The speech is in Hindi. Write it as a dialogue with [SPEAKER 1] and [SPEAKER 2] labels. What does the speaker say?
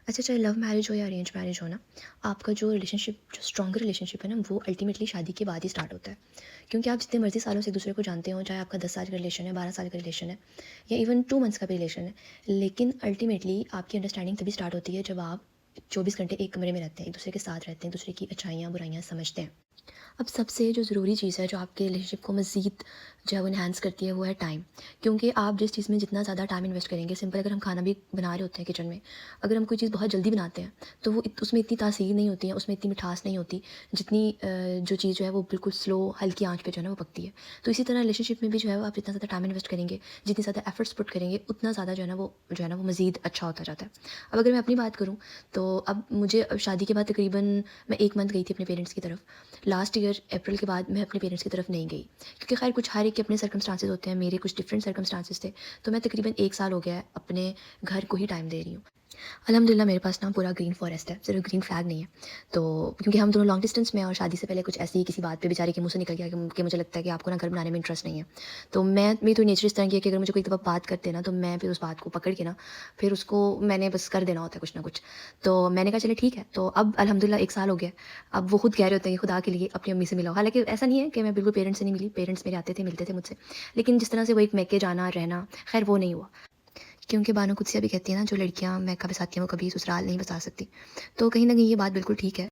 [SPEAKER 1] अच्छा, चाहे लव मैरिज हो या अरेंज मैरिज हो ना, आपका जो रिलेशनशिप जो स्ट्रॉन्गर रिलेशनशिप है ना, वो अल्टीमेटली शादी के बाद ही स्टार्ट होता है। क्योंकि आप जितने मर्ज़ी सालों से एक-दूसरे को जानते हो, चाहे आपका 10 साल का रिलेशन है, 12 साल का रिलेशन है या इवन 2 मंथ्स का भी रिलेशन है, लेकिन अल्टीमेटली आपकी अंडरस्टैंडिंग तभी स्टार्ट होती है जब आप 24 घंटे एक कमरे में रहते हैं, एक-दूसरे के साथ रहते हैं, एक-दूसरे की अच्छाइयाँ, बुराइयाँ समझते हैं। अब सबसे जो ज़रूरी चीज़ है जो आपके रिलेशनशिप को मज़ीद जो है वो एनहांस करती है वो है टाइम। क्योंकि आप जिस चीज़ में जितना ज़्यादा टाइम इन्वेस्ट करेंगे, सिंपल अगर हम खाना भी बना रहे होते हैं किचन में, अगर हम कोई चीज़ बहुत जल्दी बनाते हैं तो वो उसमें इतनी तासीर नहीं होती है, उसमें इतनी मिठास नहीं होती जितनी जो चीज़ जो है वो बिल्कुल स्लो हल्की आंच पे जो है ना वो पकती है। तो इसी तरह रिलेशनशिप में भी जो है वो आप जितना ज़्यादा टाइम इन्वेस्ट करेंगे, जितनी ज़्यादा एफर्ट्स पुट करेंगे, उतना ज़्यादा जो है ना वो मज़ीद अच्छा होता जाता है। अब अगर मैं अपनी बात करूँ तो अब मुझे अब शादी के बाद तकरीबन मैं 1 मंथ गई थी अपने पेरेंट्स की तरफ। लास्ट ईयर अप्रैल के बाद मैं अपने पेरेंट्स की तरफ नहीं गई, क्योंकि खैर कुछ हर एक के अपने सर्कमस्टांसेस होते हैं, मेरे कुछ डिफरेंट सर्कमस्टांसेस थे। तो मैं तकरीबन 1 साल हो गया है अपने घर को ही टाइम दे रही हूँ। अल्हम्दुलिल्लाह मेरे पास ना पूरा ग्रीन फॉरेस्ट है, सिर्फ ग्रीन फ्लैग नहीं है। तो क्योंकि हम दोनों लॉन्ग डिस्टेंस में हैं और शादी से पहले कुछ ऐसे ही किसी बात पे बेचारे के मुँह से निकल गया कि मुझे लगता है कि आपको ना घर बनाने में इंटरेस्ट नहीं है। तो मेरी तो नेचर इस तरह की है कि अगर मुझे कोई दफ़ा बात करते हैं ना, तो मैं फिर उस बात को पकड़ के ना, फिर उसको मैंने बस कर देना होता है कुछ ना कुछ। तो मैंने कहा चलिए ठीक है, तो अब अल्हम्दुलिल्लाह 1 साल हो गया है। अब वो खुद कह रहे होते हैं कि खुदा के लिए अपनी अम्मी से मिलाओ। हालाँकि ऐसा नहीं है कि मैं बिल्कुल पेरेंट्स से नहीं मिली, पेरेंट्स मेरे आते थे, मिलते थे मुझसे। लेकिन जिस तरह से वो एक मैके जाना, रहना, खैर वो नहीं हुआ। क्योंकि बानो कुदसिया भी कहती है ना, जो लड़कियाँ मैका बसाती हैं वो कभी ससुराल नहीं बसा सकती। तो कहीं न कहीं ये बात बिल्कुल ठीक है।